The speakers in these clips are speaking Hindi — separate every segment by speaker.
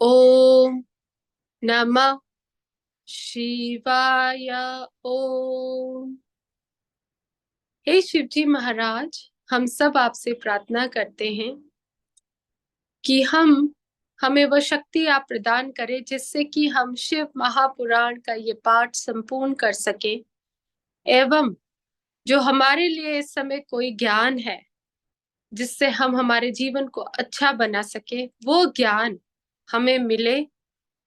Speaker 1: ओम नमः शिवाय। ओम। हे शिवजी महाराज, हम सब आपसे प्रार्थना करते हैं कि हमें वह शक्ति आप प्रदान करें जिससे कि हम शिव महापुराण का ये पाठ संपूर्ण कर सके, एवं जो हमारे लिए इस समय कोई ज्ञान है जिससे हम हमारे जीवन को अच्छा बना सके, वो ज्ञान हमें मिले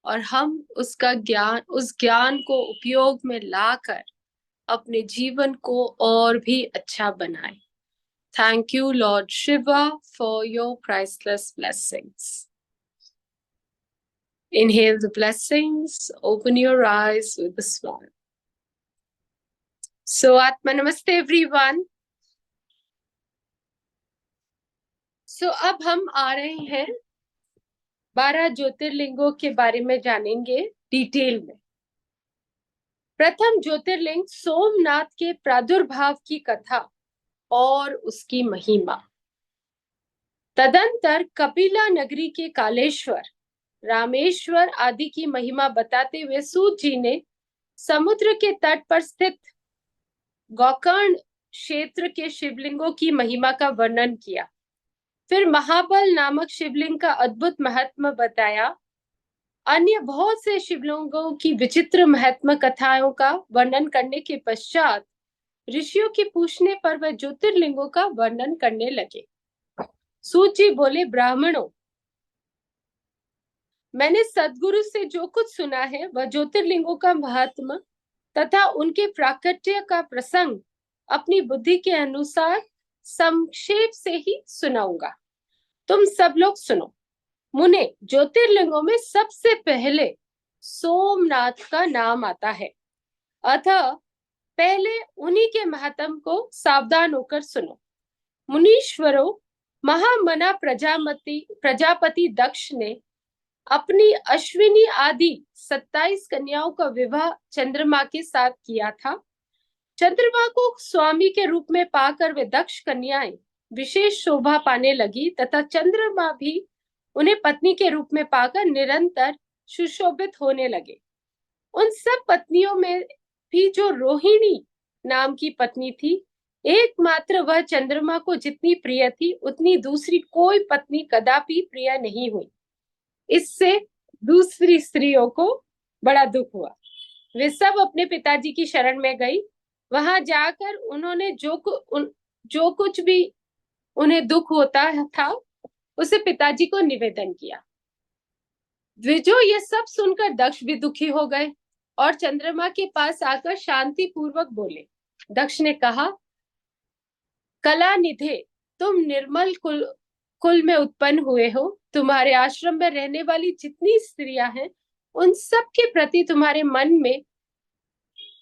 Speaker 1: और हम उस ज्ञान को उपयोग में लाकर अपने जीवन को और भी अच्छा बनाए। Thank you Lord Shiva for your priceless blessings. Inhale the blessings, open your eyes with a smile. So Atma Namaste everyone. So अब हम आ रहे हैं 12 ज्योतिर्लिंगों के बारे में जानेंगे डिटेल में। प्रथम ज्योतिर्लिंग सोमनाथ के प्रादुर्भाव की कथा और उसकी महिमा। तदंतर कपिला नगरी के कालेश्वर, रामेश्वर आदि की महिमा बताते हुए सूत जी ने समुद्र के तट पर स्थित गोकर्ण क्षेत्र के शिवलिंगों की महिमा का वर्णन किया। फिर महाबल नामक शिवलिंग का अद्भुत महात्म्य बताया। अन्य बहुत से शिवलिंगों की विचित्र महात्म्य कथाओं का वर्णन करने के पश्चात ऋषियों के पूछने पर वह ज्योतिर्लिंगों का वर्णन करने लगे। सूत जी बोले, ब्राह्मणों, मैंने सदगुरु से जो कुछ सुना है वह ज्योतिर्लिंगों का महात्मा तथा उनके प्राकट्य का प्रसंग अपनी बुद्धि के अनुसार संक्षेप से ही सुनाऊंगा। तुम सब लोग सुनो। मुने, ज्योतिर्लिंगों में सबसे पहले सोमनाथ का नाम आता है, अतः पहले उन्हीं के महात्म को सावधान होकर सुनो। मुनीश्वरों, महामना प्रजापति दक्ष ने अपनी अश्विनी आदि 27 कन्याओं का विवाह चंद्रमा के साथ किया था। चंद्रमा को स्वामी के रूप में पाकर वे दक्ष कन्याएं विशेष शोभा पाने लगी तथा चंद्रमा भी उन्हें पत्नी के रूप में पाकर निरंतर सुशोभित होने लगे। उन सब पत्नियों में भी जो रोहिणी नाम की पत्नी थी, एकमात्र वह चंद्रमा को जितनी प्रिय थी उतनी दूसरी कोई पत्नी कदापि प्रिय नहीं हुई। इससे दूसरी स्त्रियों को बड़ा दुख हुआ। वे सब अपने पिताजी की शरण में गई। वहां जाकर उन्होंने जो कुछ भी उन्हें दुख होता था उसे पिताजी को निवेदन किया। द्विजो ये सब सुनकर दक्ष भी दुखी हो गए और चंद्रमा के पास आकर शांति पूर्वक बोले। दक्ष ने कहा, कलानिधे, तुम निर्मल कुल में उत्पन्न हुए हो। तुम्हारे आश्रम में रहने वाली जितनी स्त्रियां हैं उन सब के प्रति तुम्हारे मन में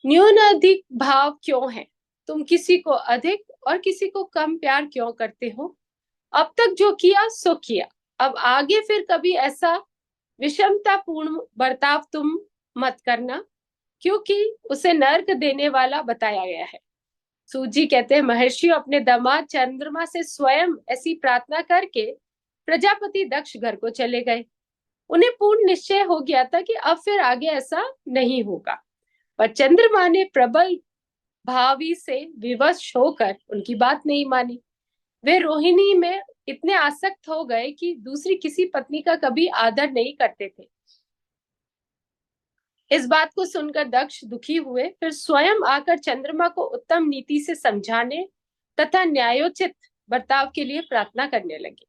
Speaker 1: न्यूनाधिक भाव क्यों है? तुम किसी को अधिक और किसी को कम प्यार क्यों करते हो? अब तक जो किया सो किया, अब आगे फिर कभी ऐसा विषमतापूर्ण बर्ताव तुम मत करना, क्योंकि उसे नर्क देने वाला बताया गया है। सूजी कहते हैं, महर्षि अपने दामाद चंद्रमा से स्वयं ऐसी प्रार्थना करके प्रजापति दक्ष घर को चले गए। उन्हें पूर्ण निश्चय हो गया था कि अब फिर आगे ऐसा नहीं होगा, पर चंद्रमा ने प्रबल भावी से विवश होकर उनकी बात नहीं मानी। वे रोहिणी में इतने आसक्त हो गए कि दूसरी किसी पत्नी का कभी आदर नहीं करते थे। इस बात को सुनकर दक्ष दुखी हुए। फिर स्वयं आकर चंद्रमा को उत्तम नीति से समझाने तथा न्यायोचित बर्ताव के लिए प्रार्थना करने लगे।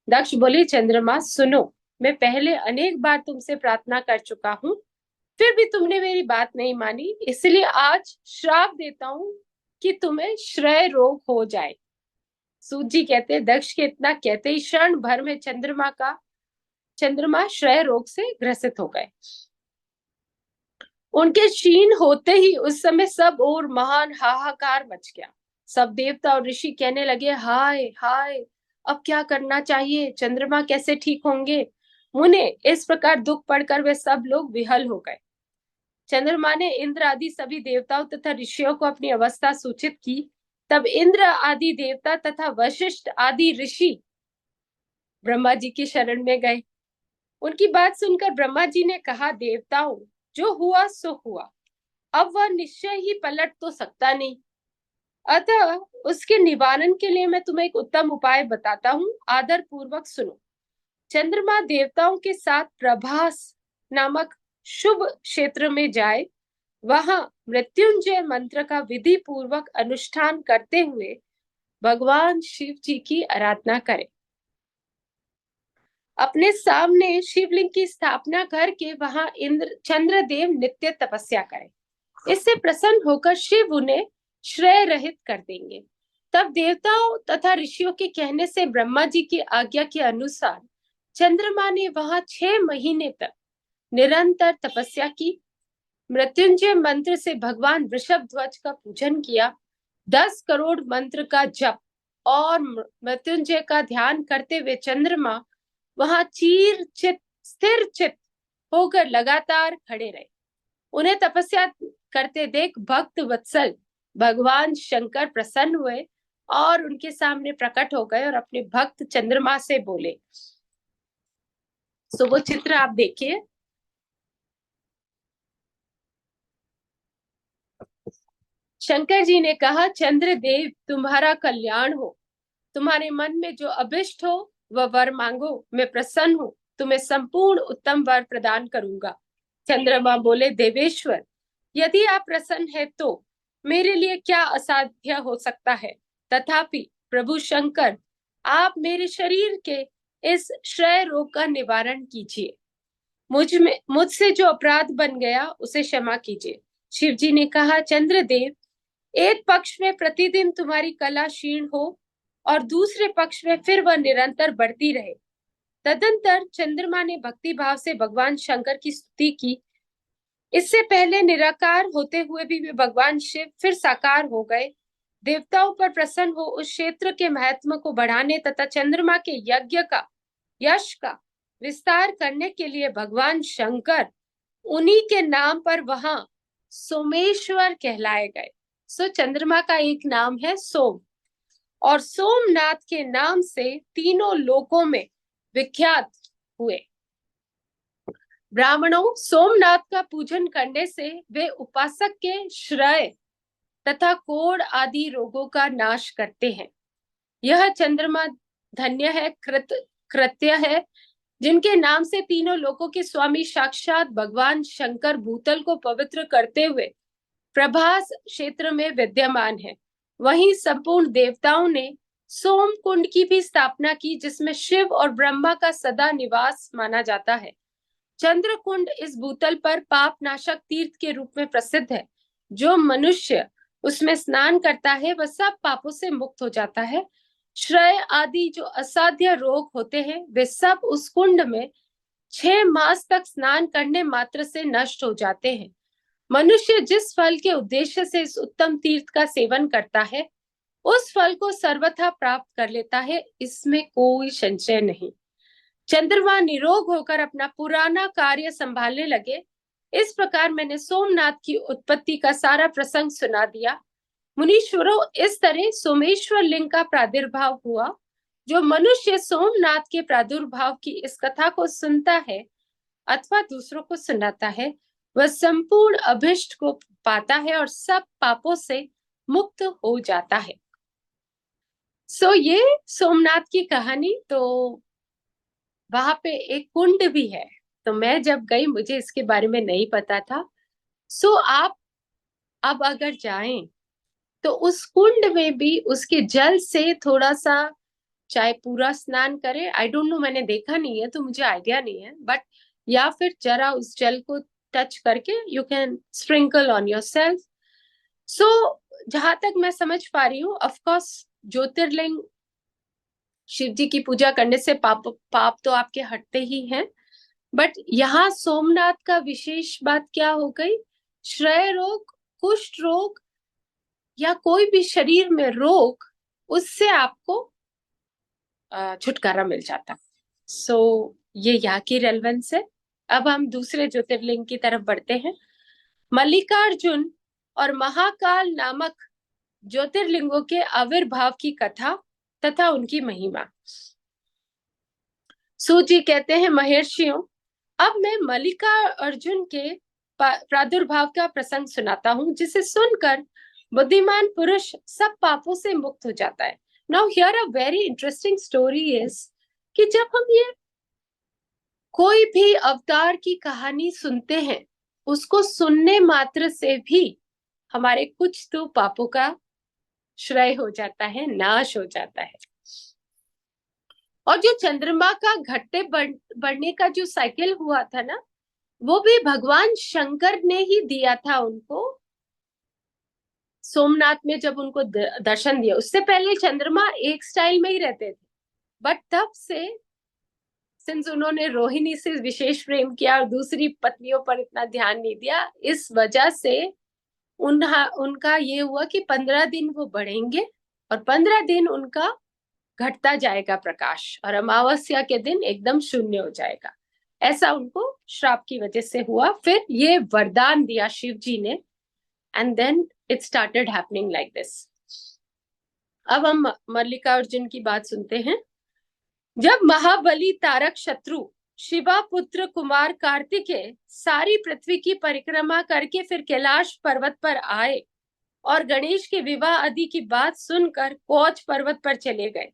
Speaker 1: दक्ष बोले, चंद्रमा सुनो, मैं पहले अनेक बार तुमसे प्रार्थना कर चुका हूं, फिर भी तुमने मेरी बात नहीं मानी, इसलिए आज श्राप देता हूं कि तुम्हें श्रय रोग हो जाए। सूत जी कहते, दक्ष के इतना कहते ही क्षण भर में चंद्रमा श्रय रोग से ग्रसित हो गए। उनके क्षीण होते ही उस समय सब और महान हाहाकार मच गया। सब देवता और ऋषि कहने लगे, हाय हाय, अब क्या करना चाहिए? चंद्रमा कैसे ठीक होंगे? मुने, इस प्रकार दुख पड़कर वे सब लोग विहल हो गए। चंद्रमा ने इंद्र आदि सभी देवताओं तथा ऋषियों को अपनी अवस्था सूचित की। तब इंद्र आदि देवता तथा वशिष्ठ आदि ऋषि ब्रह्मा जी की शरण में गए। उनकी बात सुनकर ब्रह्मा जी ने कहा, देवताओं, जो हुआ सो हुआ, अब वह निश्चय ही पलट तो सकता नहीं। अतः उसके निवारण के लिए मैं तुम्हें एक उत्तम उपाय बताता हूँ, आदर पूर्वक सुनो। चंद्रमा देवताओं के साथ प्रभास नामक शुभ क्षेत्र में जाए, वहां मृत्युंजय मंत्र का विधि पूर्वक अनुष्ठान करते हुए भगवान शिव जी की आराधना करे। अपने सामने शिवलिंग की स्थापना करके वहां इंद्र चंद्रदेव नित्य तपस्या करें। इससे प्रसन्न होकर शिव उन्हें श्रेय रहित कर देंगे। तब देवताओं तथा ऋषियों के कहने से ब्रह्मा जी की आज्ञा के अनुसार चंद्रमा ने वहां 6 महीने तक निरंतर तपस्या की। मृत्युंजय मंत्र से भगवान वृषभ ध्वज का पूजन किया। 10 करोड़ मंत्र का जप और मृत्युंजय का ध्यान करते हुए चंद्रमा वहां स्थिर चित होकर लगातार खड़े रहे। उन्हें तपस्या करते देख भक्त वत्सल भगवान शंकर प्रसन्न हुए और उनके सामने प्रकट हो गए और अपने भक्त चंद्रमा से बोले। सो वो चित्र आप देखिए। शंकर जी ने कहा, चंद्रदेव, तुम्हारा कल्याण हो। तुम्हारे मन में जो अभिष्ट हो वह वर मांगो, मैं प्रसन्न हूँ, तुम्हें संपूर्ण उत्तम वर प्रदान करूंगा। चंद्रमा बोले, देवेश्वर, यदि आप प्रसन्न है तो मेरे लिए क्या असाध्य हो सकता है। तथापि प्रभु शंकर, आप मेरे शरीर के इस श्रेय रोग का निवारण कीजिए। मुझसे जो अपराध बन गया उसे क्षमा कीजिए। शिव जी ने कहा, चंद्रदेव, एक पक्ष में प्रतिदिन तुम्हारी कला क्षीण हो और दूसरे पक्ष में फिर वह निरंतर बढ़ती रहे। तदंतर चंद्रमा ने भक्ति भाव से भगवान शंकर की स्तुति की। इससे पहले निराकार होते हुए भी वे भगवान शिव फिर साकार हो गए। देवताओं पर प्रसन्न हो उस क्षेत्र के महत्व को बढ़ाने तथा चंद्रमा के यज्ञ का यश का विस्तार करने के लिए भगवान शंकर उन्हीं के नाम पर वहां सोमेश्वर कहलाए गए। सो चंद्रमा का एक नाम है सोम, और सोमनाथ के नाम से तीनों लोकों में विख्यात हुए। ब्राह्मणों, सोमनाथ का पूजन करने से वे उपासक के श्रेय तथा कोढ़ आदि रोगों का नाश करते हैं। यह चंद्रमा धन्य है, कृत्य है, जिनके नाम से तीनों लोकों के स्वामी साक्षात भगवान शंकर भूतल को पवित्र करते हुए प्रभास क्षेत्र में विद्यमान है। वहीं संपूर्ण देवताओं ने सोम कुंड की भी स्थापना की, जिसमें शिव और ब्रह्मा का सदा निवास माना जाता है। चंद्र कुंड इस भूतल पर पाप नाशक तीर्थ के रूप में प्रसिद्ध है। जो मनुष्य उसमें स्नान करता है वह सब पापों से मुक्त हो जाता है। श्रेय आदि जो असाध्य रोग होते हैं वे सब उस कुंड में 6 मास तक स्नान करने मात्र से नष्ट हो जाते हैं। मनुष्य जिस फल के उद्देश्य से इस उत्तम तीर्थ का सेवन करता है उस फल को सर्वथा प्राप्त कर लेता है, इसमें कोई संशय नहीं। चंद्रमा निरोग होकर अपना पुराना कार्य संभालने लगे। इस प्रकार मैंने सोमनाथ की उत्पत्ति का सारा प्रसंग सुना दिया। मुनीश्वरों, इस तरह सोमेश्वर लिंग का प्रादुर्भाव हुआ। जो मनुष्य सोमनाथ के प्रादुर्भाव की इस कथा को सुनता है अथवा दूसरों को सुनाता है वह संपूर्ण अभिष्ट को पाता है और सब पापों से मुक्त हो जाता है। ये सोमनाथ की कहानी। तो वहां पे एक कुंड भी है। तो मैं जब गई मुझे इसके बारे में नहीं पता था। आप अब अगर जाएं तो उस कुंड में भी उसके जल से थोड़ा सा चाहे पूरा स्नान करें, आई डोंट नो, मैंने देखा नहीं है तो मुझे आइडिया नहीं है, बट या फिर जरा उस जल को टच करके you can sprinkle on your self. जहां तक मैं समझ पा रही हूँ, ऑफकोर्स ज्योतिर्लिंग शिव जी की पूजा करने से पाप तो आपके हटते ही हैं, बट यहाँ सोमनाथ का विशेष बात क्या हो गई, श्रेय रोग, कुष्ठ रोग या कोई भी शरीर में रोग, उससे आपको छुटकारा मिल जाता। ये यहाँ की रेलेवेंस है। अब हम दूसरे ज्योतिर्लिंग की तरफ बढ़ते हैं। मल्लिकार्जुन और महाकाल नामक ज्योतिर्लिंगों के आविर्भाव की कथा तथा उनकी महिमा। सूत जी कहते हैं, महर्षियों, अब मैं मल्लिका अर्जुन के प्रादुर्भाव का प्रसंग सुनाता हूँ, जिसे सुनकर बुद्धिमान पुरुष सब पापों से मुक्त हो जाता है। Now here a very interesting story is कि जब हम ये कोई भी अवतार की कहानी सुनते हैं, उसको सुनने मात्र से भी हमारे कुछ तो पापों का श्रय हो जाता है, नाश हो जाता है। और जो चंद्रमा का घटते बढ़ने का जो साइकिल हुआ था ना, वो भी भगवान शंकर ने ही दिया था उनको, सोमनाथ में जब उनको दर्शन दिया। उससे पहले चंद्रमा एक स्टाइल में ही रहते थे, बट तब से सिंस उन्होंने रोहिणी से विशेष प्रेम किया और दूसरी पत्नियों पर इतना ध्यान नहीं दिया, इस वजह से उनका ये हुआ कि 15 दिन वो बढ़ेंगे और 15 दिन उनका घटता जाएगा प्रकाश, और अमावस्या के दिन एकदम शून्य हो जाएगा। ऐसा उनको श्राप की वजह से हुआ। फिर ये वरदान दिया शिव जी ने, and then it started happening like this. अब हम मल्लिकार्जुन की बात सुनते हैं। जब महाबली तारक शत्रु शिवा पुत्र कुमार कार्तिकेय सारी पृथ्वी की परिक्रमा करके फिर कैलाश पर्वत पर आए और गणेश के विवाह आदि की बात सुनकर कौच पर्वत पर चले गए,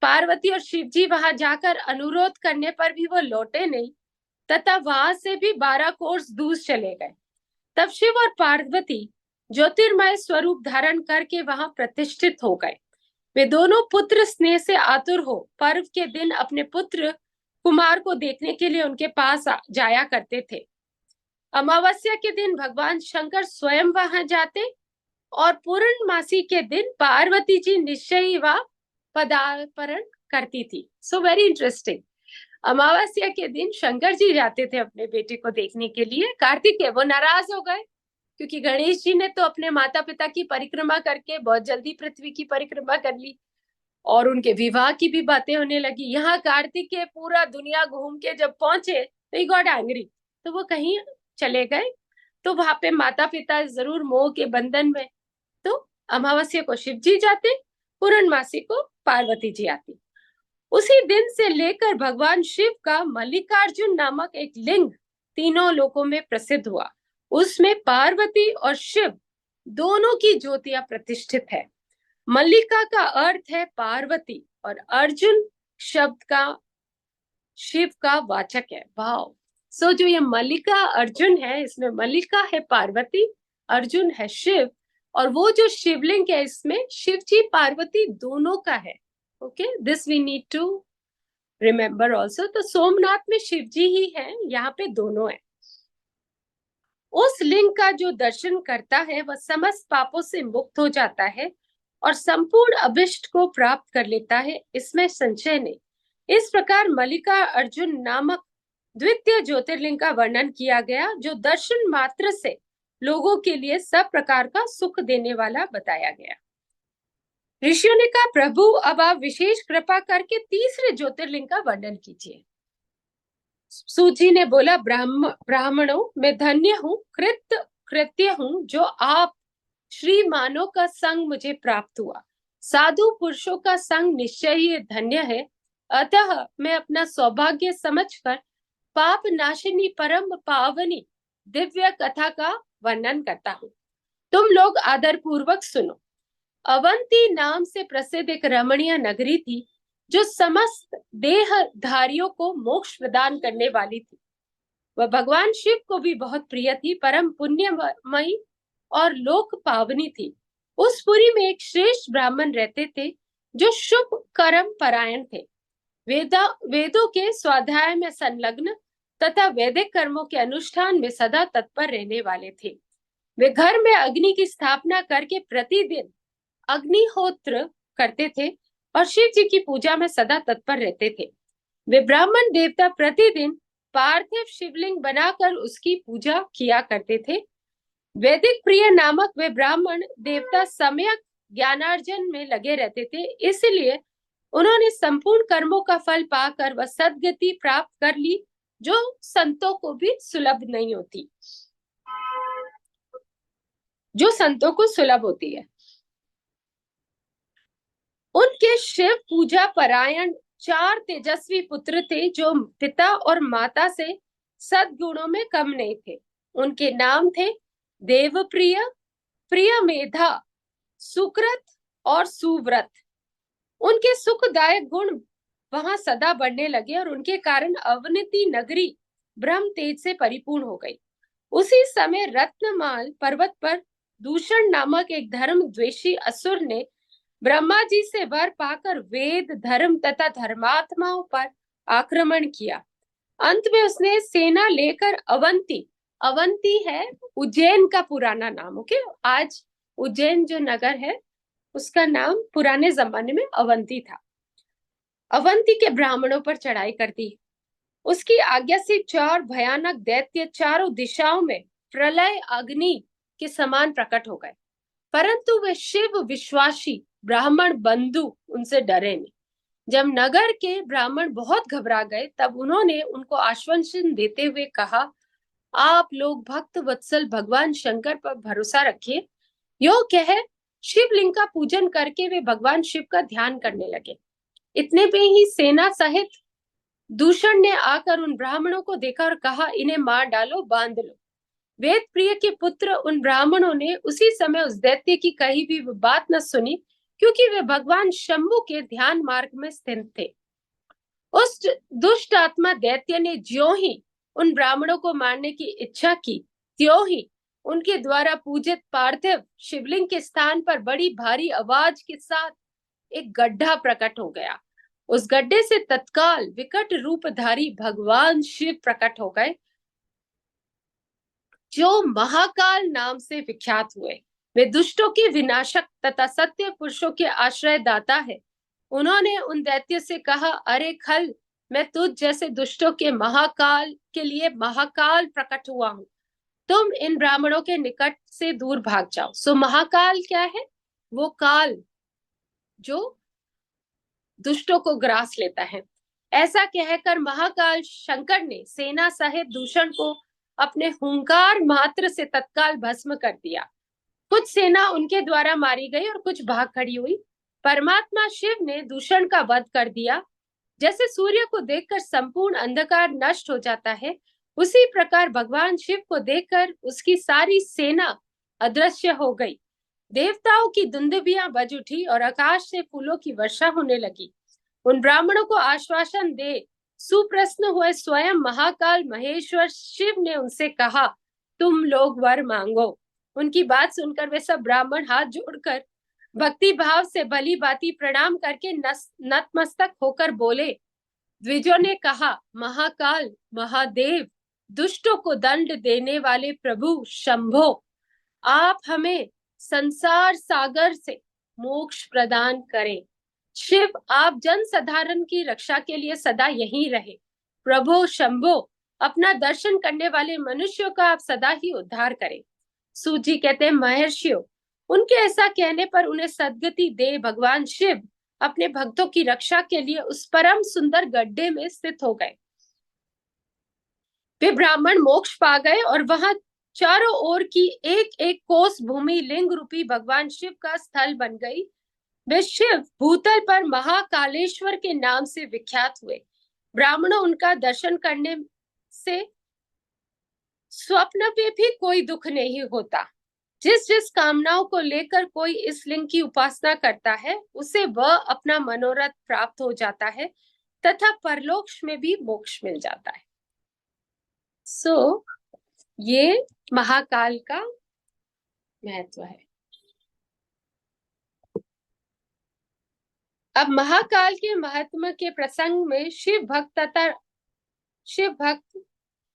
Speaker 1: पार्वती और शिवजी वहां जाकर अनुरोध करने पर भी वो लौटे नहीं तथा वहां से भी 12 कोस दूर चले गए। तब शिव और पार्वती ज्योतिर्मय स्वरूप धारण करके वहां प्रतिष्ठित हो गए। वे दोनों पुत्र स्नेह से आतुर हो पर्व के दिन अपने पुत्र कुमार को देखने के लिए उनके पास जाया करते थे। अमावस्या के दिन भगवान शंकर स्वयं वहां जाते और पूर्णमासी के दिन पार्वती जी निश्चय ही वहां पदार्पण करती थी। So very interesting. अमावस्या के दिन शंकर जी जाते थे अपने बेटे को देखने के लिए। कार्तिकेय वो नाराज हो गए क्योंकि गणेश जी ने तो अपने माता पिता की परिक्रमा करके बहुत जल्दी पृथ्वी की परिक्रमा कर ली और उनके विवाह की भी बातें होने लगी। यहाँ कार्तिकेय पूरा दुनिया घूम के जब पहुंचे तो ही गॉट एंग्री, तो वो कहीं चले गए। तो वहां पे माता पिता जरूर मोह के बंधन में, तो अमावस्या को शिव जी जाते, पूर्णमासी को पार्वती जी आती। उसी दिन से लेकर भगवान शिव का मल्लिकार्जुन नामक एक लिंग तीनों लोकों में प्रसिद्ध हुआ। उसमें पार्वती और शिव दोनों की ज्योतियां प्रतिष्ठित है। मल्लिका का अर्थ है पार्वती और अर्जुन शब्द का शिव का वाचक है। वाव। सो जो ये मल्लिका अर्जुन है, इसमें मल्लिका है पार्वती, अर्जुन है शिव, और वो जो शिवलिंग है इसमें शिव जी पार्वती दोनों का है। Okay, this we need to remember also. तो सोमनाथ में शिव जी ही है, यहाँ पे दोनों है। उस लिंग का जो दर्शन करता है वह समस्त पापों से मुक्त हो जाता है और संपूर्ण अभिष्ट को प्राप्त कर लेता है, इसमें संशय नहीं। इस प्रकार मल्लिका अर्जुन नामक द्वितीय ज्योतिर्लिंग का वर्णन किया गया, जो दर्शन मात्र से लोगों के लिए सब प्रकार का सुख देने वाला बताया गया। ऋषियों ने कहा, प्रभु अब आप विशेष कृपा करके तीसरे ज्योतिर्लिंग का वर्णन कीजिए। सूत जी ने बोला, ब्राह्मणों मैं धन्य हूँ, कृत्य हूँ जो आप श्रीमानों का संग मुझे प्राप्त हुआ। साधु पुरुषों का संग निश्चय ही धन्य है, अतः मैं अपना सौभाग्य समझकर पाप नाशिनी परम पावनी दिव्य कथा का वर्णन करता हूँ। तुम लोग आदर पूर्वक सुनो। अवंती नाम से प्रसिद्ध एक रमणीय नगरी थी, जो समस्त देहधारियों को मोक्ष प्रदान करने वाली थी। वह भगवान शिव को भी बहुत प्रिय थी, परम पुण्यमयी और लोक पावनी थी। उस पुरी में एक श्रेष्ठ ब्राह्मण रहते थे, जो शुभ कर्म परायण थे, वेदों के स्वाध्याय में संलग्न तथा वैदिक कर्मों के अनुष्ठान में सदा तत्पर रहने वाले थे। वे घर में अग्नि की स्थापना करके प्रतिदिन अग्निहोत्र करते थे और शिव जी की पूजा में सदा तत्पर रहते थे। वे ब्राह्मण देवता प्रतिदिन पार्थिव शिवलिंग बनाकर उसकी पूजा किया करते थे। वैदिक प्रिय नामक वे ब्राह्मण देवता सम्यक ज्ञानार्जन में लगे रहते थे, इसलिए उन्होंने संपूर्ण कर्मों का फल पाकर वह सद्गति प्राप्त कर ली, जो संतों को भी सुलभ नहीं होती, जो संतों को सुलभ होती है। उनके शिव पूजा परायण 4 तेजस्वी पुत्र थे जो पिता और माता से सद्गुणों में कम नहीं थे। उनके नाम थे देवप्रिय, प्रियमेधा, सुकृत और सुव्रत। उनके सुखदायक गुण वहां सदा बढ़ने लगे और उनके कारण अवनीति नगरी ब्रह्म तेज से परिपूर्ण हो गई। उसी समय रत्नमाल पर्वत पर दूषण नामक एक धर्म द्वेषी असुर ने ब्रह्मा जी से वर पाकर वेद, धर्म तथा धर्मात्माओं पर आक्रमण किया। अंत में उसने सेना लेकर अवंती, अवंती है उज्जैन का पुराना नाम, ओके, आज उज्जैन जो नगर है उसका नाम पुराने जमाने में अवंती था, अवंती के ब्राह्मणों पर चढ़ाई कर दी। उसकी आज्ञा से 4 भयानक दैत्य चारों दिशाओं में प्रलय अग्नि के समान प्रकट हो गए, परंतु वे शिव विश्वासी ब्राह्मण बंधु उनसे डरे नहीं। जब नगर के ब्राह्मण बहुत घबरा गए तब उन्होंने उनको आश्वासन देते हुए कहा, आप लोग भक्त वत्सल भगवान शंकर पर भरोसा रखिए। यो कह शिवलिंग का पूजन करके वे भगवान शिव का ध्यान करने लगे। इतने में ही सेना सहित दूषण ने आकर उन ब्राह्मणों को देखा और कहा, इन्हें मार डालो, बांध लो। वेद प्रिय के पुत्र उन ब्राह्मणों ने उसी समय उस दैत्य की कही भी बात न सुनी, क्योंकि वे भगवान शंभु के ध्यान मार्ग में स्थित थे। उस दुष्ट आत्मा दैत्य ने ज्यों ही उन ब्राह्मणों को मारने की इच्छा की, त्यों ही उनके द्वारा पूजित पार्थिव शिवलिंग के स्थान पर बड़ी भारी आवाज के साथ एक गड्ढा प्रकट हो गया। उस गड्ढे से तत्काल विकट रूपधारी भगवान शिव प्रकट हो गए, जो महाकाल नाम से विख्यात हुए। वे दुष्टों के विनाशक तथा सत्य पुरुषों के आश्रय दाता है। उन्होंने उन दैत्य से कहा, अरे खल, मैं तुझ जैसे दुष्टों के महाकाल के लिए महाकाल प्रकट हुआ हूँ। तुम इन ब्राह्मणों के निकट से दूर भाग जाओ। सो महाकाल क्या है? वो काल जो दुष्टों को ग्रास लेता है। ऐसा कहकर महाकाल शंकर ने सेना सहित दूषण को अपने हुंकार मात्र से तत्काल भस्म कर दिया। कुछ सेना उनके द्वारा मारी गई और कुछ भाग खड़ी हुई। परमात्मा शिव ने दूषण का वध कर दिया। जैसे सूर्य को देखकर संपूर्ण अंधकार नष्ट हो जाता है, उसी प्रकार भगवान शिव को देखकर उसकी सारी सेना अदृश्य हो गई। देवताओं की दुंदुभियां बज उठी और आकाश से फूलों की वर्षा होने लगी। उन ब्राह्मणों को आश्वासन दे सुप्रसन्न हुए स्वयं महाकाल महेश्वर शिव ने उनसे कहा, तुम लोग वर मांगो। उनकी बात सुनकर वे सब ब्राह्मण हाथ जोड़कर भक्ति भाव से भली भांति प्रणाम करके नतमस्तक होकर बोले। द्विजों ने कहा, महाकाल महादेव, दुष्टों को दंड देने वाले प्रभु शंभो, आप हमें संसार सागर से मोक्ष प्रदान करें। शिव, आप जन साधारण की रक्षा के लिए सदा यहीं रहे। प्रभु शंभो, अपना दर्शन करने वाले मनुष्यों का आप सदा ही उद्धार करें। सूत जी कहते हैं, महर्षियों, उनके ऐसा कहने पर उन्हें सद्गति दे भगवान शिव अपने भक्तों की रक्षा के लिए उस परम सुंदर गड्ढे में स्थित हो गए। वे ब्राह्मण मोक्ष पा गए और वहां चारों ओर की एक एक कोस भूमि लिंग रूपी भगवान शिव का स्थल बन गई। वे शिव भूतल पर महाकालेश्वर के नाम से विख्यात हुए। ब्राह्मणों उनका दर्शन करने से स्वप्न में भी कोई दुख नहीं होता। जिस जिस कामनाओं को लेकर कोई इस लिंग की उपासना करता है, उसे वह अपना मनोरथ प्राप्त हो जाता है तथा परलोक में भी मोक्ष मिल जाता है। सो ये महाकाल का महत्व है। अब महाकाल के महत्व के प्रसंग में शिव भक्त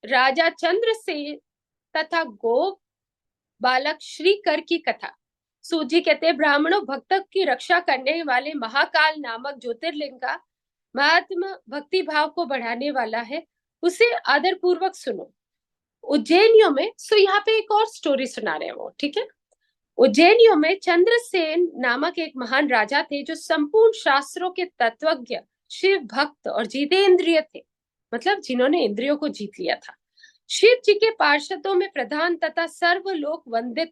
Speaker 1: राजा चंद्रसेन तथा गोप बालक श्रीकर की कथा। सूजी कहते हैं, ब्राह्मणों भक्त की रक्षा करने वाले महाकाल नामक ज्योतिर्लिंग का महात्मा भक्ति भाव को बढ़ाने वाला है, उसे आदर पूर्वक सुनो। उज्जैनियों में, सो यहाँ पे एक और स्टोरी सुना रहे हैं वो, ठीक है। उज्जैनियों में चंद्रसेन नामक एक महान राजा थे जो संपूर्ण शास्त्रों के तत्वज्ञ, शिव भक्त और जितेंद्रिय थे, मतलब जिन्होंने इंद्रियों को जीत लिया था। शिव जी के पार्षदों में प्रधान तथा सर्वलोक वंदित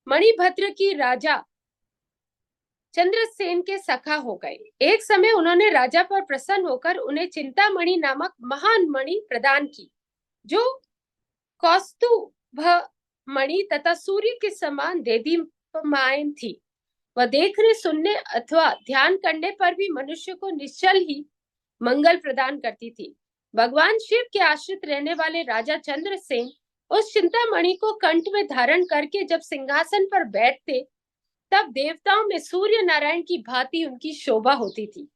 Speaker 1: मणिभद्र की राजा चंद्रसेन के सखा हो गए। एक समय उन्होंने राजा पर प्रसन्न होकर उन्हें चिंतामणि नामक महान मणि प्रदान की, जो कौस्तुभ मणि तथा सूर्य के समान देदीप्यमान थी। वह देखने, सुनने अथवा ध्यान करने पर भी मनुष्य को निश्चल ही मंगल प्रदान करती थी। भगवान शिव के आश्रित रहने वाले राजा चंद्रसेन उस चिंतामणि को कंठ में धारण करके जब सिंहासन पर बैठते, तब देवताओं में सूर्य नारायण की भांति उनकी शोभा होती थी।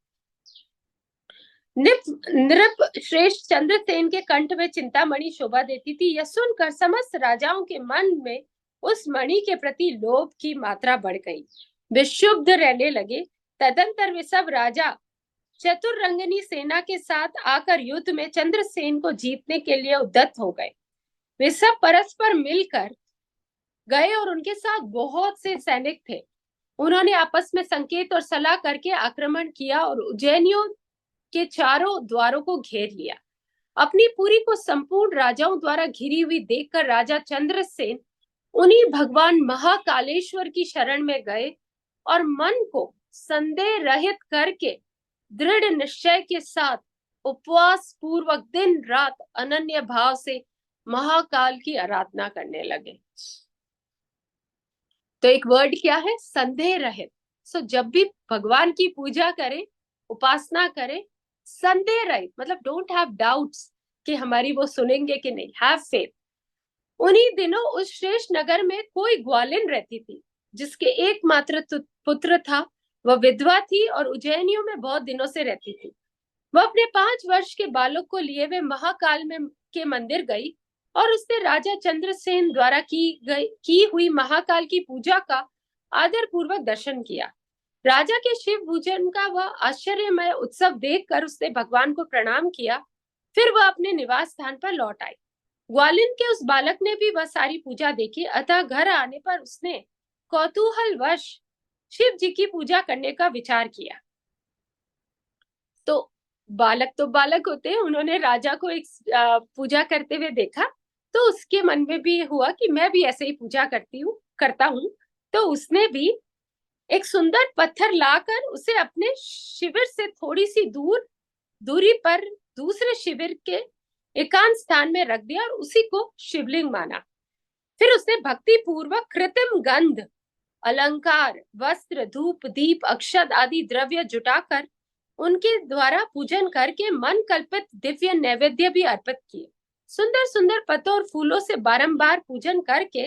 Speaker 1: नृप श्रेष्ठ चंद्रसेन के कंठ में चिंतामणि शोभा देती थी। यह सुनकर समस्त राजाओं के मन में उस मणि के प्रति लोभ की मात्रा बढ़ गई। वे शुद्ध रहने लगे। तदंतर वे सब राजा चतुरंगनी सेना के साथ आकर युद्ध में चंद्रसेन को जीतने के लिए उद्यत हो गए। वे सब परस्पर मिलकर गए और उनके साथ बहुत से सैनिक थे। उन्होंने आपस में संकेत और सलाह करके आक्रमण किया और उज्जैनियों के चारों द्वारों को घेर लिया। अपनी पुरी को संपूर्ण राजाओं द्वारा घिरी हुई देखकर राजा चंद्रसेन उन्हीं भगवान महाकालेश्वर की शरण में गए और मन को संदेह रहित करके दृढ़ निश्चय के साथ उपवास पूर्वक दिन रात अनन्य भाव से महाकाल की आराधना करने लगे। तो एक वर्ड क्या है? संदेह रहित। सो जब भी भगवान की पूजा करें, उपासना करें, संदेह रहित, मतलब डोंट हैव डाउट्स कि हमारी वो सुनेंगे कि नहीं, हैव फेथ। उन्हीं दिनों उस श्रेष्ठ नगर में कोई ग्वालिन रहती थी, जिसके एकमात्र पुत्र था। वह विधवा थी और उज्जैनियों में बहुत दिनों से रहती थी। वह अपने 5 वर्ष के बालक को लिए वे महाकाल में के मंदिर गई और उसने राजा चंद्रसेन द्वारा की हुई महाकाल की पूजा का आदर पूर्वक दर्शन किया। राजा के शिव पूजन का वह आश्चर्यमय उत्सव देखकर उसने भगवान को प्रणाम किया। फिर वह अपने निवास स्थान पर लौट आई। ग्वालिन के उस बालक ने भी वह सारी पूजा देखी, अतः घर आने पर उसने कौतूहलवश शिव जी की पूजा करने का विचार किया। तो बालक होते हैं, उन्होंने राजा को एक पूजा करते हुए देखा, तो उसके मन में भी हुआ कि मैं भी ऐसे ही पूजा करता हूँ। तो उसने भी एक सुंदर पत्थर लाकर उसे अपने शिविर से थोड़ी सी दूरी पर दूसरे शिविर के एकांत स्थान में रख दिया और उसी को शिवलिंग माना। फिर उसने भक्ति पूर्वक कृत्रिम गंध, अलंकार, वस्त्र, धूप, दीप, अक्षत आदि द्रव्य जुटाकर उनके द्वारा पूजन करके मन कल्पित दिव्य नैवेद्य भी अर्पित किए। सुंदर सुंदर पत्तों और फूलों से बारंबार पूजन करके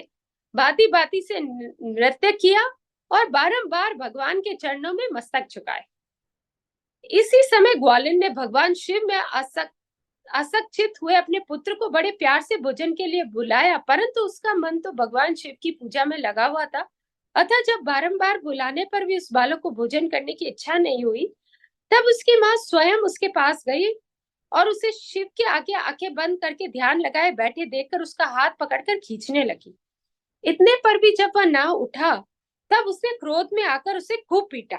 Speaker 1: भांति भांति से नृत्य किया और बारंबार भगवान के चरणों में मस्तक झुकाए। इसी समय ग्वालिन ने भगवान शिव में आसक्तित हुए अपने पुत्र को बड़े प्यार से भोजन के लिए बुलाया, परंतु उसका मन तो भगवान शिव की पूजा में लगा हुआ था। अतः जब बारंबार बुलाने पर भी उस बालक को भोजन करने की इच्छा नहीं हुई, तब उसकी माँ स्वयं उसके पास गई और उसे शिव के आगे आंखें बंद करके ध्यान लगाए बैठे देखकर उसका हाथ पकड़कर खींचने लगी। इतने पर भी जब वह ना उठा, तब उसने क्रोध में आकर उसे खूब पीटा।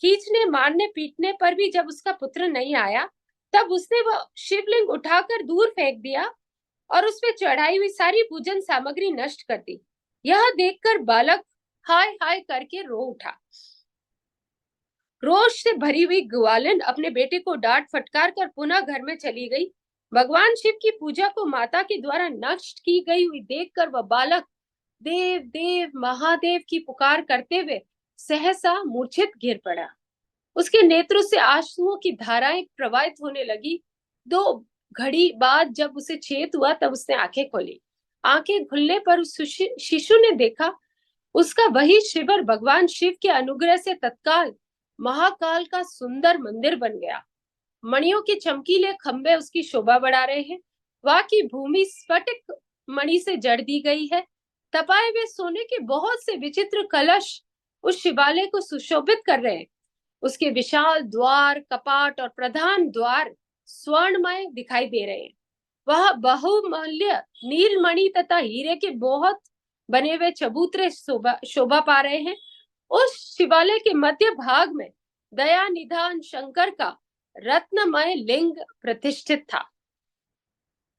Speaker 1: खींचने, मारने, पीटने पर भी जब उसका पुत्र नहीं आया, तब उसने वह शिवलिंग उठाकर दूर फेंक दिया और उसमें चढ़ाई हुई सारी पूजन सामग्री नष्ट कर दी। यह देखकर बालक हाय हाय करके रो उठा। रोष से भरी हुई ग्वालिन अपने बेटे को डांट फटकार कर पुनः घर में चली गई। भगवान शिव की पूजा को माता के द्वारा नष्ट की गई हुई देखकर वह बालक देव देव महादेव की पुकार करते हुए सहसा मूर्छित गिर पड़ा। उसके नेत्रों से आंसुओं की धाराएं प्रवाहित होने लगी। 2 घड़ी बाद जब उसे चेत हुआ, तब उसने आंखें खोली। आंखें खुलने पर उस शिशु ने देखा उसका वही शिविर भगवान शिव के अनुग्रह से तत्काल महाकाल का सुंदर मंदिर बन गया। मणियों के चमकीले खंभे उसकी शोभा बढ़ा रहे हैं। वहां की भूमि स्फटिक मणि से जड़ दी गई है। तपाए हुए सोने के बहुत से विचित्र कलश उस शिवालय को सुशोभित कर रहे हैं। उसके विशाल द्वार, कपाट और प्रधान द्वार स्वर्णमय दिखाई दे रहे हैं। वह बहुमूल्य नीलमणि तथा हीरे के बहुत बने हुए चबूतरे शोभा पा रहे हैं। उस शिवालय के मध्य भाग में दया निधान शंकर का रत्नमय लिंग प्रतिष्ठित था।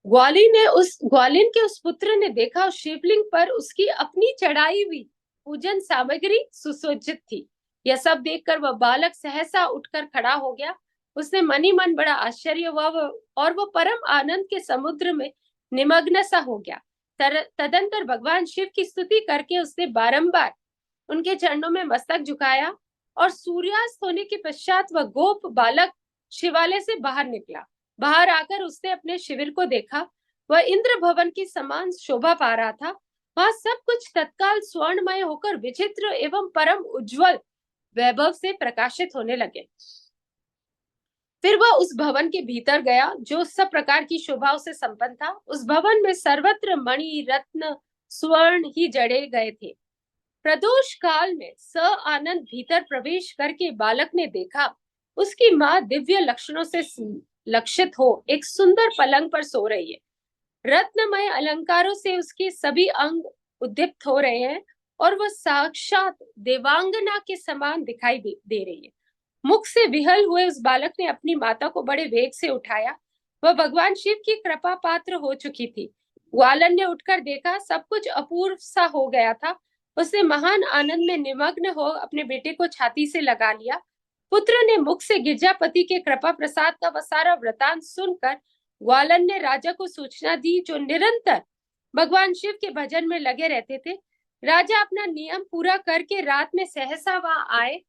Speaker 1: ग्वालिन के उस पुत्र ने देखा उस शिवलिंग पर उसकी अपनी चढ़ाई हुई पूजन सामग्री सुसज्जित थी। यह सब देखकर वह बालक सहसा उठकर खड़ा हो गया। उसने मन ही मन बड़ा आश्चर्य हुआ और वह परम आनंद के समुद्र में निमग्न सा हो गया। तदंतर भगवान शिव की स्तुति करके उसने बारंबार उनके चरणों में मस्तक झुकाया और सूर्यास्त होने के पश्चात वह गोप बालक शिवालय से बाहर निकला। बाहर आकर उसने अपने शिविर को देखा। वह इंद्र भवन की समान शोभा पा रहा था। वह सब कुछ तत्काल स्वर्णमय होकर विचित्र एवं परम उज्जवल वैभव से प्रकाशित होने लगे। फिर वह उस भवन के भीतर गया जो सब प्रकार की शोभाओं से संपन्न था। उस भवन में सर्वत्र मणि रत्न स्वर्ण ही जड़े गए थे। प्रदोष काल में स आनंद भीतर प्रवेश करके बालक ने देखा उसकी माँ दिव्य लक्षणों से लक्षित हो एक सुंदर पलंग पर सो रही है। रत्नमय अलंकारों से उसके सभी अंग उद्दीप्त हो रहे हैं और वह साक्षात देवांगना के समान दिखाई दे रही है। मुख से विहल हुए उस बालक ने अपनी माता को बड़े वेग से उठाया। वह भगवान शिव की कृपा पात्र हो चुकी थी। ग्वालन ने उठकर देखा, सब कुछ अपूर्व सा हो गया था। उसने महान आनंद में निमग्न हो अपने बेटे को छाती से लगा लिया। पुत्र ने मुख से गिरजापति के कृपा प्रसाद का वह सारा वृतांत सुनकर ग्वालन ने राजा को सूचना दी, जो निरंतर भगवान शिव के भजन में लगे रहते थे। राजा अपना नियम पूरा करके रात में सहसा वहां आए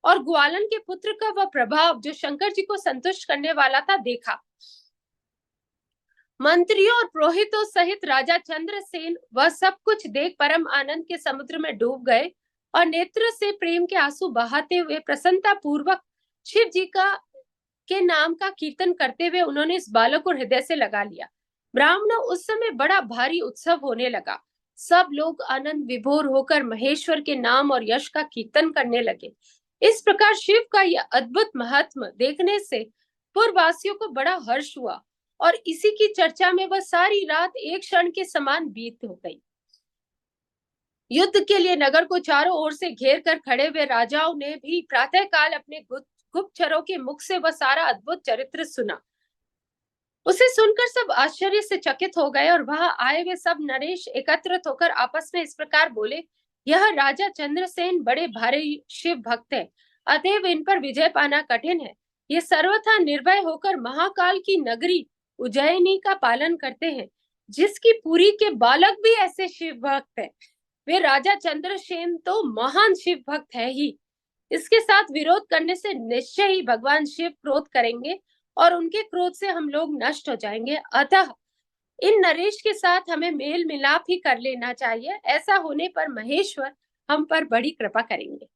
Speaker 1: और ग्वालन के पुत्र का वह प्रभाव जो शंकर जी को संतुष्ट करने वाला था देखा। मंत्रियों और पुरोहितों सहित राजा चंद्रसेन वह सब कुछ देख परम आनंद के समुद्र में डूब गए और नेत्र से प्रेम के आंसू बहाते हुए प्रसन्नता पूर्वक शिव जी का के नाम का कीर्तन करते हुए उन्होंने इस बालक को हृदय से लगा लिया। ब्राह्मणों, उस समय बड़ा भारी उत्सव होने लगा। सब लोग आनंद विभोर होकर महेश्वर के नाम और यश का कीर्तन करने लगे। इस प्रकार शिव का यह अद्भुत महात्म देखने से पूर्ववासियों को बड़ा हर्ष हुआ और इसी की चर्चा में वह सारी रात एक क्षण के समान बीत हो गई। युद्ध के लिए नगर को चारों ओर से घेर कर खड़े हुए राजाओं ने भी प्रातः काल अपने गुप्तचरों के मुख से वह सारा अद्भुत चरित्र सुना। उसे सुनकर सब आश्चर्य से चकित हो गए और वहां आए हुए सब नरेश एकत्रित होकर आपस में इस प्रकार बोले, यह राजा चंद्रसेन बड़े भारी शिव भक्त है, अतएव इन पर विजय पाना कठिन है। ये सर्वथा निर्भय होकर महाकाल की नगरी उज्जैनी का पालन करते हैं, जिसकी पुरी के बालक भी ऐसे शिव भक्त है। वे राजा चंद्रसेन तो महान शिव भक्त है ही। इसके साथ विरोध करने से निश्चय ही भगवान शिव क्रोध करेंगे और उनके क्रोध से हम लोग नष्ट हो जाएंगे। अतः इन नरेश के साथ हमें मेल मिलाप ही कर लेना चाहिए। ऐसा होने पर महेश्वर हम पर बड़ी कृपा करेंगे।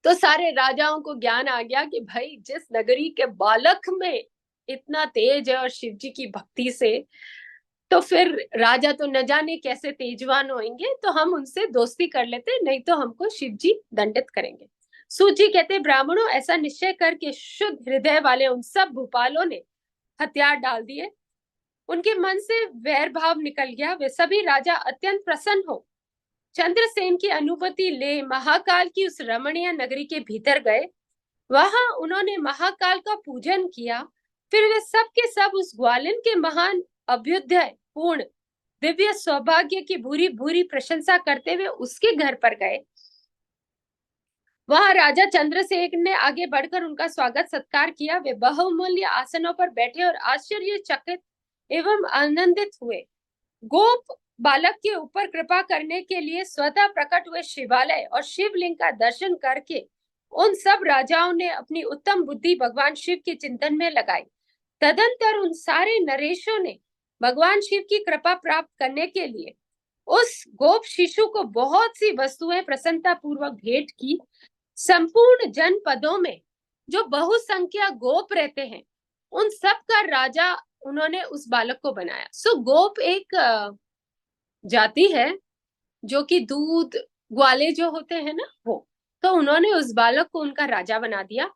Speaker 1: तो सारे राजाओं को ज्ञान आ गया कि भाई जिस नगरी के बालक में इतना तेज है और शिव जी की भक्ति से, तो फिर राजा तो न जाने कैसे तेजवान होंगे, तो हम उनसे दोस्ती कर लेते, नहीं तो हमको शिव जी दंडित करेंगे। सूत जी कहते, ब्राह्मणों, ऐसा निश्चय करके शुद्ध हृदय वाले उन सब भूपालों ने हथियार डाल दिए। उनके मन से वैर भाव निकल गया। वे सभी राजा अत्यंत प्रसन्न हो चंद्रसेन की अनुमति ले महाकाल की उस रमणीय नगरी के भीतर गए। वहां उन्होंने महाकाल का पूजन किया। फिर वे सब के सब उस ग्वालिन के महान अभ्युदय पूर्ण दिव्य सौभाग्य की भूरी भूरी प्रशंसा करते हुए उसके घर पर गए। वहां राजा चंद्रसेन ने आगे बढ़कर उनका स्वागत सत्कार किया। वे बहुमूल्य आसनों पर बैठे और आश्चर्यचकित एवं आनंदित हुए। गोप बालक के ऊपर कृपा करने के लिए स्वतः प्रकट हुए शिवालय और शिवलिंग का दर्शन करके उन सब राजाओं ने अपनी उत्तम बुद्धि भगवान शिव के चिंतन में लगाई। तदंतर उन सारे नरेशों ने भगवान शिव की कृपा प्राप्त करने के लिए उस गोप शिशु को बहुत सी वस्तुएं प्रसन्नता पूर्वक भेंट की। संपूर्ण जनपदों में जो बहुसंख्या गोप रहते हैं, उन सब का राजा उन्होंने उस बालक को बनाया। सो गोप एक जाति है जो कि दूध ग्वाले जो होते हैं ना, वो, तो उन्होंने उस बालक को उनका राजा बना दिया।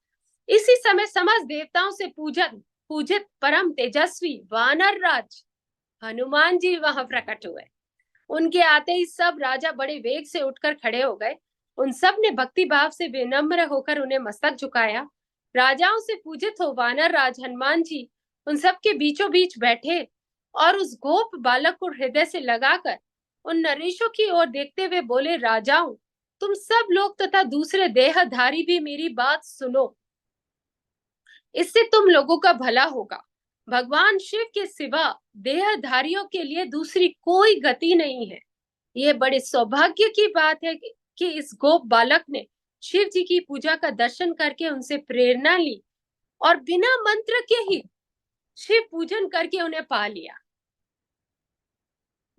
Speaker 1: इसी समय समस्त देवताओं से पूजित परम तेजस्वी वानर राज हनुमान जी वहां प्रकट हुए। उनके आते ही सब राजा बड़े वेग से उठकर खड़े हो गए। उन सब ने भक्ति भाव से विनम्र होकर उन्हें मस्तक झुकाया। राजाओं से पूजित हो वानर राज हनुमान जी उन सब के बीचों बीच बैठे और उस गोप बालक को हृदय से लगाकर उन नरेशों की ओर देखते हुए बोले, राजाओं, तुम सब लोग तथा दूसरे देहधारी भी मेरी बात सुनो, इससे तुम लोगों का भला होगा। भगवान शिव के सिवा देहधारियों के लिए दूसरी कोई गति नहीं है। ये बड़े सौभाग्य की बात है कि इस गोप बालक ने शिव जी की पूजा का दर्शन करके उनसे प्रेरणा ली और बिना मंत्र के ही शिव पूजन करके उन्हें पा लिया।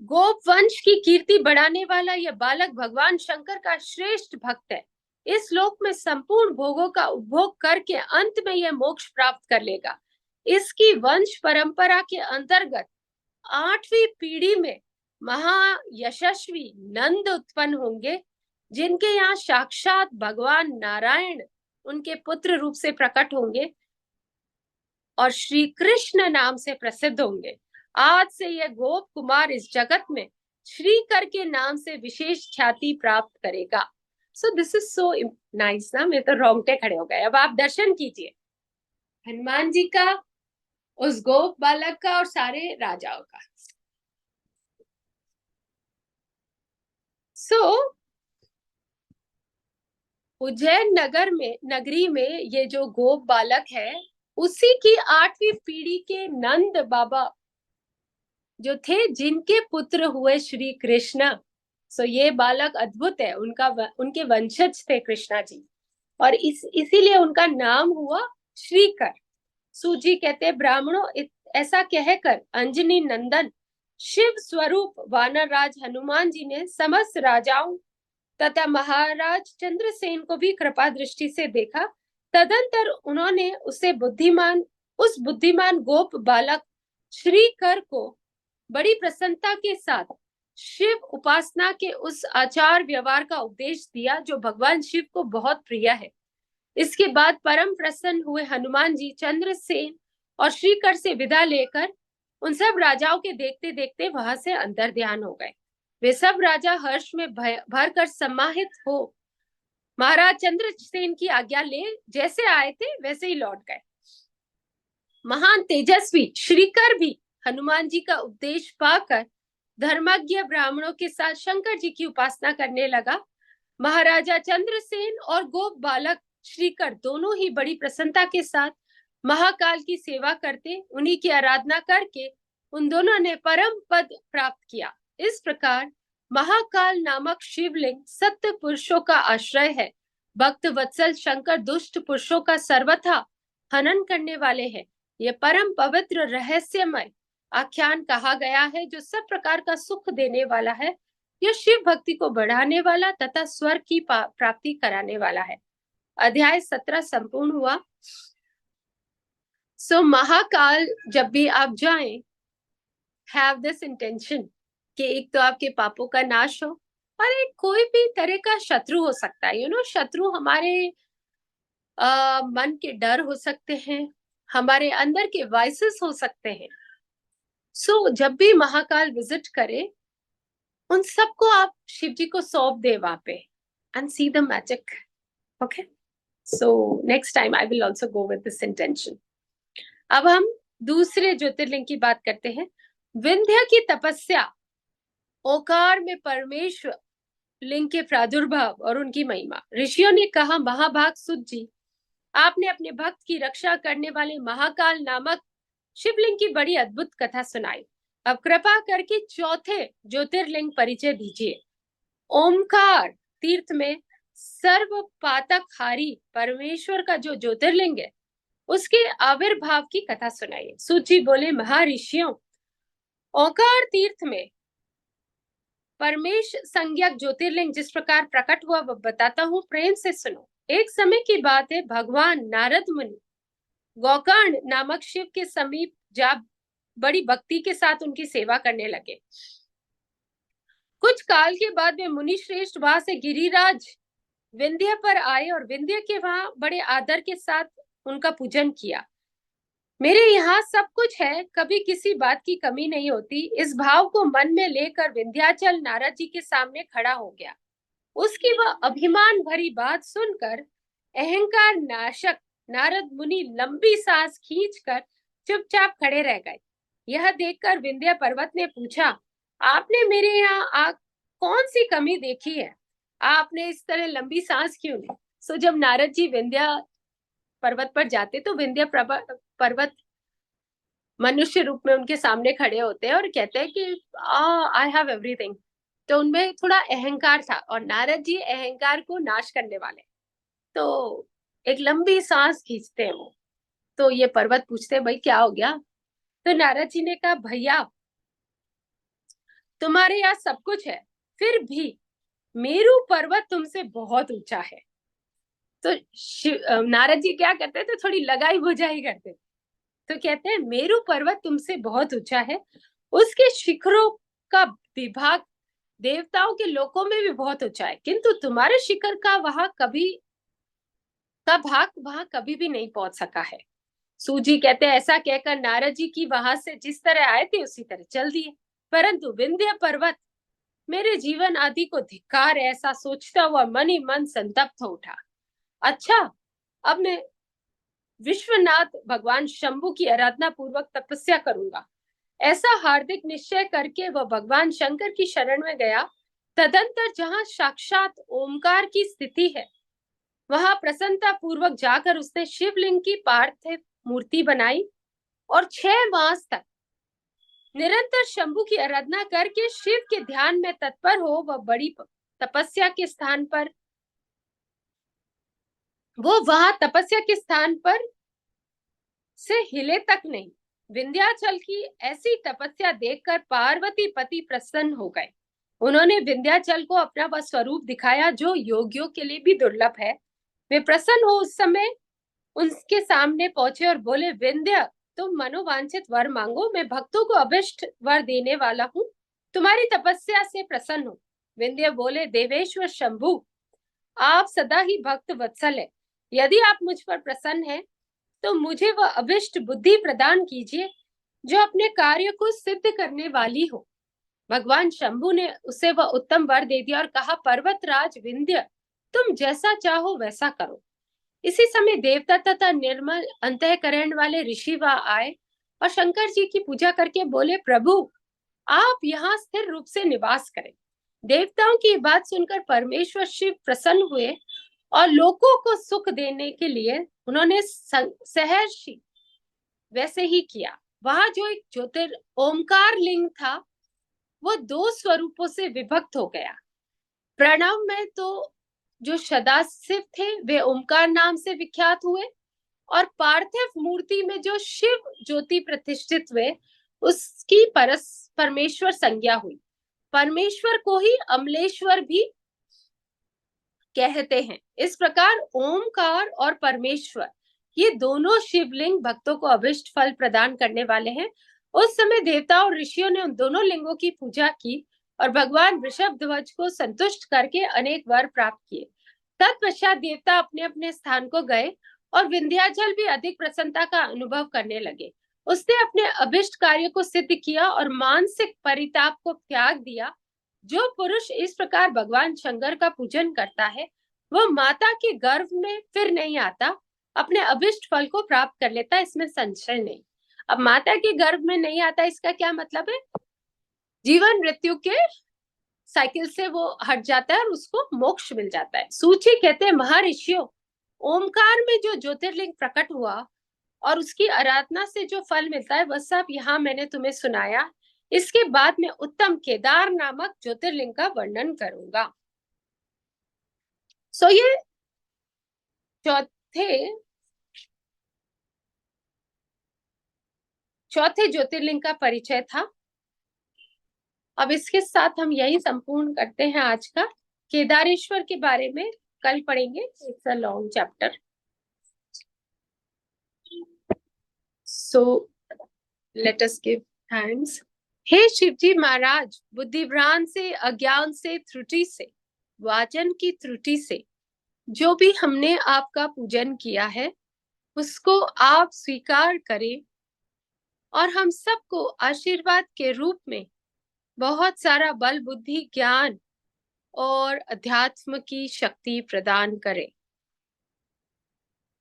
Speaker 1: गोप वंश की कीर्ति बढ़ाने वाला यह बालक भगवान शंकर का श्रेष्ठ भक्त है। इस लोक में संपूर्ण भोगों का उपभोग करके अंत में यह मोक्ष प्राप्त कर लेगा। इसकी वंश परंपरा के अंतर्गत 8वीं पीढ़ी में महायशस्वी नंद उत्पन्न होंगे, जिनके यहाँ साक्षात भगवान नारायण उनके पुत्र रूप से प्रकट होंगे और श्री कृष्ण नाम से प्रसिद्ध होंगे। आज से यह गोप कुमार इस जगत में श्रीकर के नाम से विशेष ख्याति प्राप्त करेगा। So this is so nice ना, मेरे तो रोंगटे खड़े हो गए। अब आप दर्शन कीजिए हनुमान जी का, उस गोप बालक का और सारे राजाओं का। उज्जैन नगरी में ये जो गोप बालक है, उसी की 8वीं पीढ़ी के नंद बाबा जो थे, जिनके पुत्र हुए श्री कृष्ण। सो ये बालक अद्भुत है, उनके वंशज थे कृष्णा जी, और इसीलिए उनका नाम हुआ श्रीकर। सूजी कहते ब्राह्मणों, ऐसा कहकर अंजनी नंदन शिव स्वरूप वानरराज हनुमान जी ने समस्त राजाओं तथा महाराज चंद्रसेन को भी कृपा दृष्टि से देखा। तदंतर उन्होंने उस बुद्धिमान गोप बालक श्रीकर को बड़ी प्रसन्नता के साथ शिव उपासना के उस आचार व्यवहार का उपदेश दिया जो भगवान शिव को बहुत प्रिय है। इसके बाद परम प्रसन्न हुए हनुमान जी चंद्रसेन और श्रीकर से विदा लेकर उन सब राजाओं के देखते देखते वहां से अंतर ध्यान हो गए। वे सब राजा हर्ष में भर कर सम्मानित हो महाराज चंद्रसेन की आज्ञा ले जैसे आए थे वैसे ही लौट गए। महान तेजस्वी श्रीकर भी हनुमान जी का उपदेश पाकर धर्मज्ञ ब्राह्मणों के साथ शंकर जी की उपासना करने लगा। महाराजा चंद्रसेन और गोप बालक श्रीकर दोनों ही बड़ी प्रसन्नता के साथ महाकाल की सेवा करते, उन्हीं की आराधना करके उन दोनों ने परम पद प्राप्त किया। इस प्रकार महाकाल नामक शिवलिंग सत्य पुरुषों का आश्रय है। भक्त वत्सल शंकर दुष्ट पुरुषों का सर्वथा हनन करने वाले हैं। यह परम पवित्र रहस्यमय आख्यान कहा गया है, जो सब प्रकार का सुख देने वाला है। यह शिव भक्ति को बढ़ाने वाला तथा स्वर्ग की प्राप्ति कराने वाला है। अध्याय 17 संपूर्ण हुआ। सो महाकाल जब भी आप जाएं, हैव दिस इंटेंशन कि एक तो आपके पापों का नाश हो, और एक कोई भी तरह का शत्रु हो सकता है। शत्रु हमारे मन के डर हो सकते हैं, हमारे अंदर के वाइसेस हो सकते हैं। सो जब भी महाकाल विजिट करे, उन सबको आप शिव जी को सौंप दे वहां पे and see the magic. Okay, so next time I will also go with this intention. अब हम दूसरे ज्योतिर्लिंग की बात करते हैं। विंध्य की तपस्या, ओकार में परमेश्वर लिंग के प्रादुर्भाव और उनकी महिमा। ऋषियों ने कहा, महाभाग सुत जी, आपने अपने भक्त की रक्षा करने वाले महाकाल नामक शिवलिंग की बड़ी अद्भुत कथा सुनाई। अब कृपा करके चौथे ज्योतिर्लिंग परिचय दीजिए। ओमकार तीर्थ में सर्व पातकहारी परमेश्वर का जो ज्योतिर्लिंग है, उसके आविर्भाव की कथा सुनाइए। सूची बोले, महर्षियों, ओंकार तीर्थ में परमेश संज्ञक ज्योतिर्लिंग जिस प्रकार प्रकट हुआ वह बताता हूँ, प्रेम से सुनो। एक समय की बात है, भगवान नारद मुनि गोकर्ण नामक शिव के समीप जा बड़ी भक्ति के साथ उनकी सेवा करने लगे। कुछ काल के बाद वे मुनि श्रेष्ठ वहां से गिरिराज विंध्य पर आए और विंध्य के वहां बड़े आदर के साथ उनका पूजन किया। मेरे यहाँ सब कुछ है, कभी किसी बात की कमी नहीं होती। इस भाव को मन में लेकर विंध्याचल नारद जी के सामने खड़ा हो गया। उसकी वह अभिमान भरी बात सुनकर अहंकार नाशक नारद मुनि लंबी सांस खींचकर चुपचाप खड़े रह गए। यह देखकर विंध्य पर्वत ने पूछा, आपने मेरे यहाँ कौन सी कमी देखी है? आपने इस तरह लंबी सांस क्यों ली? सो जब नारद जी विंध्या पर्वत पर जाते तो विंध्या पर्वत मनुष्य रूप में उनके सामने खड़े होते हैं और कहते हैं कि आई हैव एवरीथिंग। तो उनमें थोड़ा अहंकार था और नारद जी अहंकार को नाश करने वाले। तो एक लंबी सांस खींचते हैं वो। तो ये पर्वत पूछते हैं भाई क्या हो गया? तो नारद जी ने कहा भैया तुम्हारे यहाँ सब कुछ है, फिर भी मेरू पर्वत तुमसे बहुत ऊंचा है। तो नारद जी क्या करते थे, थोड़ी लगाई बुझाई करते। तो कहते हैं मेरू पर्वत तुमसे बहुत ऊंचा है, उसके शिखरों का विभाग देवताओं के लोकों में भी बहुत ऊंचा है, किंतु तुम्हारे शिखर का भाग वहां कभी भी नहीं पहुंच सका है। सूजी कहते हैं ऐसा कहकर नारद जी की वहां से जिस तरह आए थे उसी तरह चल दिए, परंतु विंध्य पर्वत मेरे जीवन आदि को धिक्कार है, ऐसा सोचता हुआ मन ही मन संतप्त हो उठा। अच्छा, अब मैं विश्वनाथ भगवान शंभु की आराधना पूर्वक तपस्या करूंगा, ऐसा हार्दिक निश्चय करके वह भगवान शंकर की शरण में गया। तदंतर जहां साक्षात ओमकार की स्थिति है, वहां प्रसन्नता पूर्वक जाकर उसने शिवलिंग की पार्थिव मूर्ति बनाई और 6 मास तक निरंतर शंभु की आराधना करके शिव के ध्यान में तत्पर हो वह बड़ी तपस्या के स्थान पर वो वहां तपस्या के स्थान पर से हिले तक नहीं। विंध्याचल की ऐसी तपस्या देखकर पार्वती पति प्रसन्न हो गए। उन्होंने विंध्याचल को अपना वह स्वरूप दिखाया जो योगियों के लिए भी दुर्लभ है। वे प्रसन्न हो उस समय उनके सामने पहुंचे और बोले, विंध्य तुम मनोवांछित वर मांगो, मैं भक्तों को अभिष्ट वर देने वाला हूँ, तुम्हारी तपस्या से प्रसन्न हो। विंध्य बोले, देवेश्वर शंभु आप सदा ही भक्त वत्सल है, यदि आप मुझ पर प्रसन्न है तो मुझे वह अभिष्ट बुद्धि प्रदान कीजिए जो अपने कार्य को सिद्ध करने वाली हो। भगवान शंभु ने उसे वह उत्तम वर दे दिया और कहा, पर्वतराज विंध्य तुम जैसा चाहो वैसा करो। इसी समय देवता तथा निर्मल अंतःकरण वाले ऋषि वहां आए और शंकर जी की पूजा करके बोले, प्रभु आप यहाँ स्थिर रूप से निवास करें। देवताओं की बात सुनकर परमेश्वर शिव प्रसन्न हुए और लोगों को सुख देने के लिए उन्होंने सहर्षि वैसे ही किया। वहां जो एक ज्योतिर ओमकार लिंग था वो 2 स्वरूपों से विभक्त हो गया। प्रणव में तो जो सदाशिव थे वे ओमकार नाम से विख्यात हुए और पार्थिव मूर्ति में जो शिव ज्योति प्रतिष्ठित हुए उसकी परमेश्वर संज्ञा हुई। परमेश्वर को ही अमलेश्वर भी कहते हैं। इस प्रकार ओमकार और परमेश्वर ये दोनों शिवलिंग भक्तों को अभिष्ट फल प्रदान करने वाले हैं। उस समय देवता और ऋषियों ने उन दोनों लिंगों की पूजा की और भगवान वृषभ ध्वज को संतुष्ट करके अनेक वर प्राप्त किए। तत्पश्चात देवता अपने अपने स्थान को गए और विंध्याचल भी अधिक प्रसन्नता का अनुभव करने लगे। उसने अपने अभिष्ट कार्य को सिद्ध किया और मानसिक परिताप को त्याग दिया। जो पुरुष इस प्रकार भगवान शंकर का पूजन करता है वह माता के गर्भ में फिर नहीं आता, अपने अभिष्ट फल को प्राप्त कर लेता है, इसमें संशय नहीं। अब माता के गर्भ में नहीं आता इसका क्या मतलब है? जीवन मृत्यु के साइकिल से वो हट जाता है और उसको मोक्ष मिल जाता है। सूची कहते हैं, महर्षियों ओमकार में जो ज्योतिर्लिंग प्रकट हुआ और उसकी आराधना से जो फल मिलता है वह सब यहाँ मैंने तुम्हें सुनाया। इसके बाद में उत्तम केदार नामक ज्योतिर्लिंग का वर्णन करूंगा। ये चौथे ज्योतिर्लिंग का परिचय था। अब इसके साथ हम यही संपूर्ण करते हैं आज का। केदारेश्वर के बारे में कल पढ़ेंगे, it's a long chapter. So let us give thanks. हे शिवजी महाराज, बुद्धिभ्रांत से, अज्ञान से, त्रुटि से, वाचन की त्रुटि से जो भी हमने आपका पूजन किया है उसको आप स्वीकार करें और हम सबको आशीर्वाद के रूप में बहुत सारा बल, बुद्धि, ज्ञान और अध्यात्म की शक्ति प्रदान करें।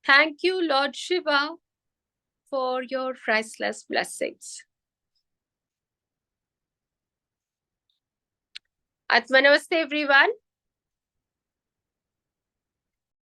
Speaker 1: Thank you Lord Shiva for your priceless blessings. आत्मा नमस्ते एवरीवन।